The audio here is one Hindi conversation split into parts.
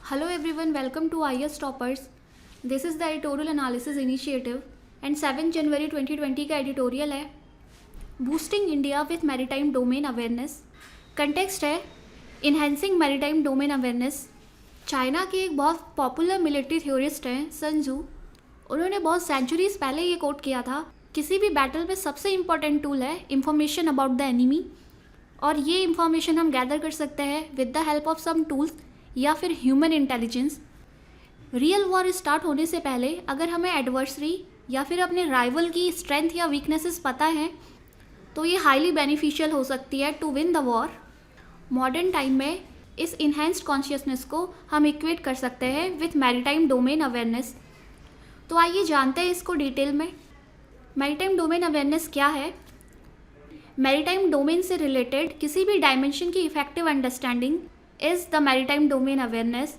Hello everyone, welcome to IS Toppers. This is the editorial analysis initiative and 7 जनवरी 2020 का एडिटोरियल है boosting India with maritime domain awareness. Context है enhancing maritime domain awareness. China के एक बहुत पॉपुलर मिलिट्री थ्योरिस्ट हैं सन त्सू। उन्होंने बहुत सेंचुरीज पहले ये कोट किया था, किसी भी बैटल में सबसे इम्पॉर्टेंट टूल है इंफॉर्मेशन अबाउट द एनिमी, और ये इंफॉर्मेशन हम गैदर कर सकते हैं with the help of some tools या फिर human intelligence. Real war start होने से पहले अगर हमें एडवर्सरी या फिर अपने राइवल की स्ट्रेंथ या वीकनेसेस पता है तो ये हाईली बेनिफिशियल हो सकती है to win the war. Modern time में इस इन्हेंस्ड कॉन्शियसनेस को हम इक्वेट कर सकते हैं विथ मैरीटाइम डोमेन अवेयरनेस। तो आइए जानते हैं इसको डिटेल में। मैरीटाइम डोमेन अवेयरनेस क्या है? मैरीटाइम डोमेन से रिलेटेड किसी भी डायमेंशन की effective understanding is the maritime domain awareness.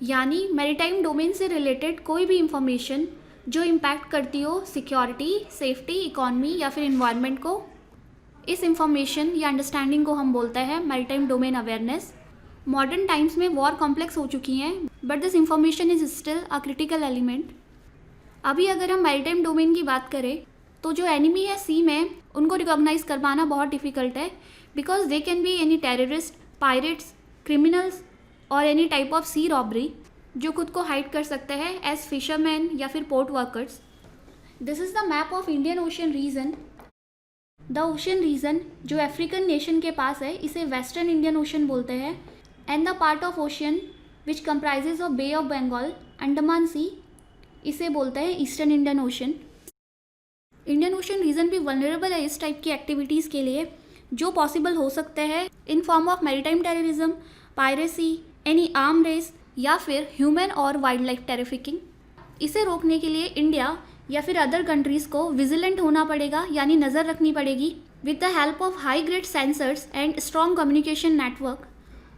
यानी मैरीटाइम डोमेन से रिलेटेड कोई भी इंफॉर्मेशन जो इम्पैक्ट करती हो सिक्योरिटी, सेफ्टी, इकॉनमी या फिर इन्वायरमेंट को, इस इंफॉर्मेशन या अंडरस्टैंडिंग को हम बोलते हैं maritime domain awareness. Modern times में वॉर कॉम्प्लेक्स हो चुकी हैं but this information is still a critical element. अभी अगर हम मैरीटाइम डोमेन की बात करें तो जो एनिमी है सी में, उनको रिकॉग्नाइज कर पाना बहुत डिफ़िकल्ट है because they can be any terrorist, pirates, criminals और any type of sea robbery जो खुद को हाइड कर सकते हैं एज फिशरमैन या फिर port workers. This is the map of Indian ocean region. The ocean region जो अफ्रीकन नेशन के पास है इसे वेस्टर्न इंडियन ओशन बोलते हैं, and the part of ocean which comprises of Bay of Bengal, Andaman Sea, इसे बोलते हैं eastern Indian ocean. Indian ocean region भी वल्नरेबल है इस टाइप की एक्टिविटीज़ के लिए जो पॉसिबल हो सकते हैं in form of maritime terrorism, piracy, any arm race या फिर ह्यूमन और वाइल्ड लाइफ टेरिफिकिंग। इसे रोकने के लिए इंडिया या फिर अदर कंट्रीज़ को विजिलेंट होना पड़ेगा, यानी नज़र रखनी पड़ेगी with the help of high grade sensors and strong communication network,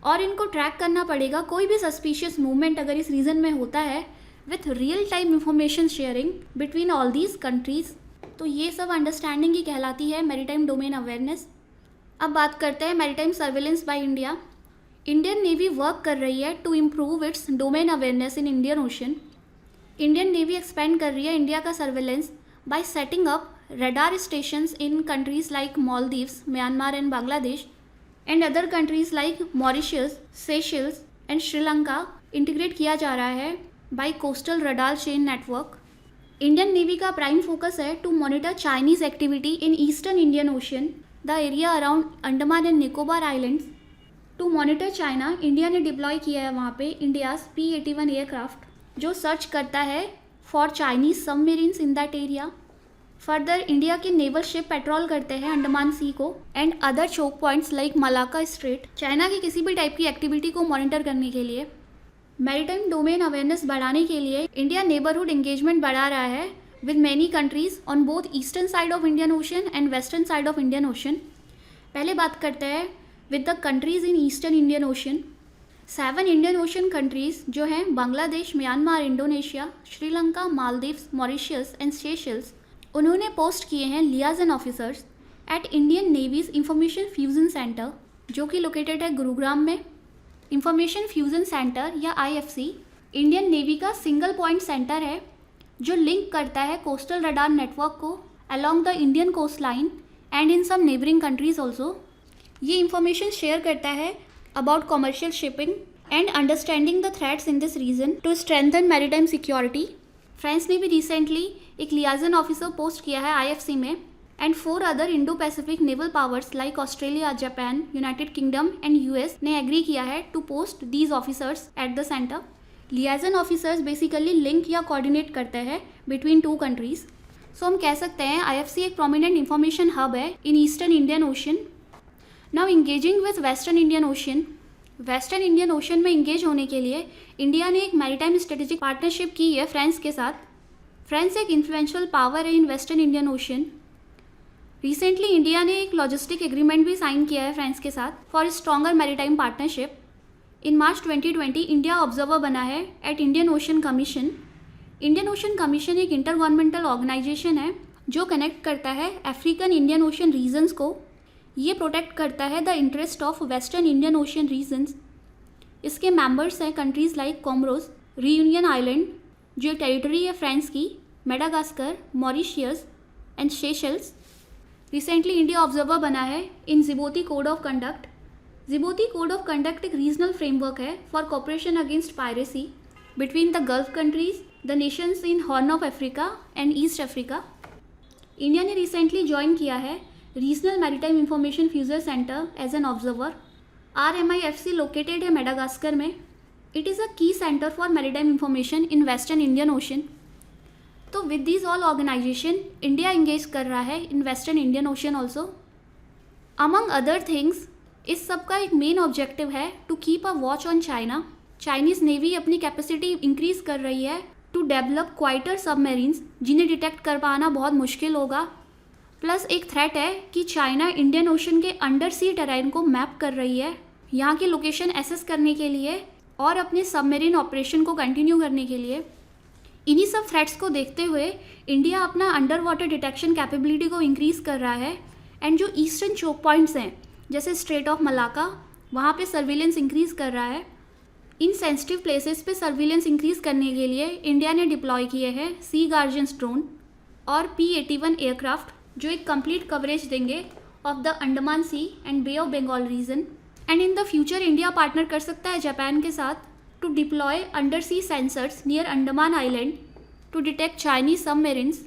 और इनको ट्रैक करना पड़ेगा कोई भी सस्पिशियस मूवमेंट अगर इस रीजन में होता है with real time information sharing between all these countries. तो ये सब अंडरस्टैंडिंग ही कहलाती है मैरीटाइम डोमेन अवेयरनेस। अब बात करते हैं maritime surveillance by India. Indian navy work कर रही है to improve its domain awareness in Indian ocean. Indian navy expand कर रही है इंडिया का surveillance by setting up radar stations in countries like Maldives, Myanmar and Bangladesh, and other countries like Mauritius, Seychelles and Sri Lanka. Integrate किया जा रहा है by coastal radar chain network. Indian navy का प्राइम फोकस है to monitor Chinese activity in eastern Indian ocean, the area around Andaman and Nicobar islands. To monitor China, India ने डिप्लॉय किया है वहाँ पे इंडियाज़ P-81 एयरक्राफ्ट जो सर्च करता है for Chinese submarines in that area. Further India के नेवल शिप पेट्रोल करते हैं अंडमान सी को and other choke points like Malacca strait, China की किसी भी टाइप की एक्टिविटी को मॉनिटर करने के लिए। मैरीटाइम डोमेन अवेयरनेस बढ़ाने के लिए इंडिया नेबरहुड एंगेजमेंट बढ़ा रहा है with many countries on both eastern side of Indian Ocean and western side of Indian Ocean। पहले बात करते हैं with the countries in eastern Indian Ocean। 7 Indian Ocean countries जो हैं Bangladesh, Myanmar, Indonesia, Sri Lanka, Maldives, Mauritius and Seychelles, उन्होंने पोस्ट किए हैं liaison officers at Indian Navy's information fusion centre जो कि लोकेटेड है गुरुग्राम में। इंफॉर्मेशन फ्यूजन सेंटर या IFC इंडियन नेवी का सिंगल पॉइंट सेंटर है जो लिंक करता है कोस्टल रडार नेटवर्क को along the Indian coast line and in some neighbouring countries also. ये इंफॉर्मेशन शेयर करता है about commercial shipping and understanding the threats in this region to strengthen maritime security. France ने भी रिसेंटली एक लियाजन ऑफिसर पोस्ट किया है IFC में, and 4 other Indo Pacific naval powers like Australia, Japan, United Kingdom and US ने एग्री किया है to post these officers at the centre. Liaison officers basically link या कोऑर्डिनेट करते हैं बिटवीन 2 कंट्रीज़। सो हम कह सकते हैं IFC एक प्रोमिनेंट इंफॉर्मेशन हब है इन eastern Indian ocean. Now engaging with western Indian ocean. Western Indian ocean में इंगेज होने के लिए इंडिया ने एक मैरीटाइम स्ट्रेटेजिक पार्टनरशिप की है फ्रांस के साथ। फ्रांस एक इन्फ्लुएंशियल पावर है in western Indian ocean. Recently India ने एक लॉजिस्टिक एग्रीमेंट भी साइन किया है फ्रांस के साथ for stronger maritime partnership. In March 2020 India observer बना है at Indian ocean commission. Indian ocean commission एक इंटर गवर्नमेंटल ऑर्गेनाइजेशन है जो कनेक्ट करता है अफ्रीकन इंडियन ओशन रीजन्स को। ये प्रोटेक्ट करता है the interest of western Indian Ocean regions. इसके मेंबर्स हैं countries like Comoros, Reunion island जो टेरिटरी है फ्रांस की, Madagascar, Mauritius and Seychelles. Recently India observer बना है in Djibouti code of conduct. Djibouti code of conduct एक रीजनल फ्रेमवर्क है for cooperation against piracy between the Gulf countries, the nations in Horn of Africa and East Africa. India ने रिसेंटली ज्वाइन किया है regional maritime information fusion centre as an observer. RMIFC located है मेडागास्कर में। It is a key centre for maritime information in western Indian Ocean. तो with this all organisation India engage कर रहा है in western Indian Ocean also. Among other things, इस सब का एक मेन ऑब्जेक्टिव है to keep a watch on China. Chinese navy अपनी कैपेसिटी इंक्रीज कर रही है टू डेवलप क्वाइटर सबमरीन्स जिन्हें डिटेक्ट कर पाना बहुत मुश्किल होगा। प्लस एक थ्रेट है कि चाइना इंडियन ओशन के अंडर सी टेरेन को मैप कर रही है यहाँ की लोकेशन एसेस करने के लिए और अपने सबमरीन ऑपरेशन को कंटिन्यू करने के लिए। इन्हीं सब थ्रेट्स को देखते हुए इंडिया अपना अंडर वाटर डिटेक्शन कैपेबिलिटी को इंक्रीज़ कर रहा है एंड जो ईस्टर्न चोक पॉइंट्स हैं जैसे स्ट्रेट ऑफ मलाका, वहाँ पे सर्विलेंस इंक्रीज़ कर रहा है। इन सेंसिटिव प्लेसेस पे सर्विलेंस इंक्रीज़ करने के लिए इंडिया ने डिप्लॉय किए हैं सी गार्जियंस ड्रोन और P-81 एयरक्राफ्ट जो एक कंप्लीट कवरेज देंगे of the Andaman sea and bay of Bengal region. And in the future India partner कर सकता है जापान के साथ to deploy under sea sensors near Andaman island to detect Chinese submarines.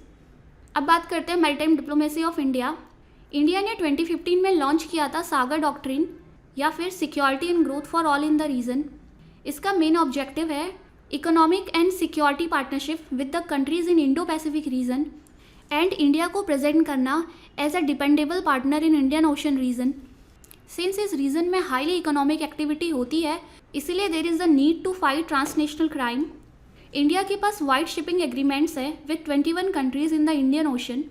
अब बात करते हैं maritime diplomacy of India. India ने 2015 में लॉन्च किया था सागर डॉक्ट्रिन या फिर security and growth for all in the region. इसका मेन ऑब्जेक्टिव है economic and security partnership with the countries in Indo Pacific region and India को प्रेजेंट करना as a dependable partner in Indian ocean region. Since इस रीजन में हाईली इकोनॉमिक एक्टिविटी होती है, इसीलिए there is the need to fight transnational crime. India के पास वाइड शिपिंग एग्रीमेंट्स हैं with 21 countries in the Indian ocean.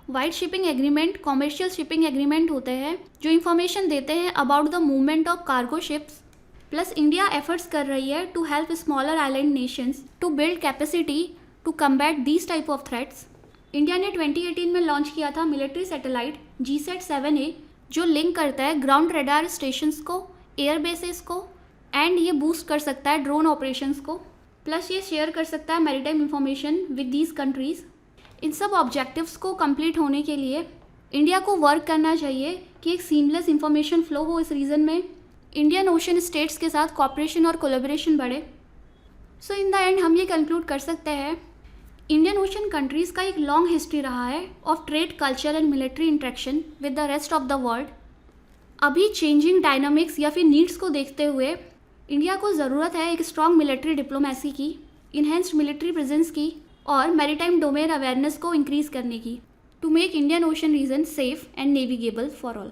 White shipping agreement commercial shipping agreement होते हैं जो इन्फॉर्मेशन देते हैं about the movement of cargo ships. Plus India efforts कर रही है to help smaller island nations to build capacity to combat these type of threats. India ने 2018 में लॉन्च किया था मिलिट्री सैटेलाइट GSAT-7A जो लिंक करता है ग्राउंड रेडार स्टेशंस को, एयर बेसिस को एंड ये बूस्ट कर सकता है ड्रोन ऑपरेशंस को। प्लस ये शेयर कर सकता है maritime information with these countries. इन सब ऑब्जेक्टिव्स को कंप्लीट होने के लिए इंडिया को वर्क करना चाहिए कि एक सीमलेस इंफॉर्मेशन फ्लो हो इस रीजन में, इंडियन ओशन स्टेट्स के साथ कॉपरेशन और कोलेबोरेशन बढ़े। सो इन द एंड हम ये कंक्लूड कर सकते हैं इंडियन ओशन कंट्रीज़ का एक लॉन्ग हिस्ट्री रहा है of trade, culture and military interaction with the rest of the world. अभी चेंजिंग डायनामिक्स या फिर नीड्स को देखते हुए इंडिया को ज़रूरत है एक स्ट्रॉन्ग मिलिट्री डिप्लोमेसी की, इन्हेंस्ड मिलिट्री प्रेजेंस की और मैरीटाइम डोमेन अवेयरनेस को इंक्रीज़ करने की to make Indian ocean region safe and navigable for all.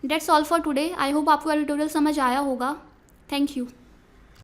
That's all for today. I hope आपको ट्यूटोरियल समझ आया होगा। Thank you.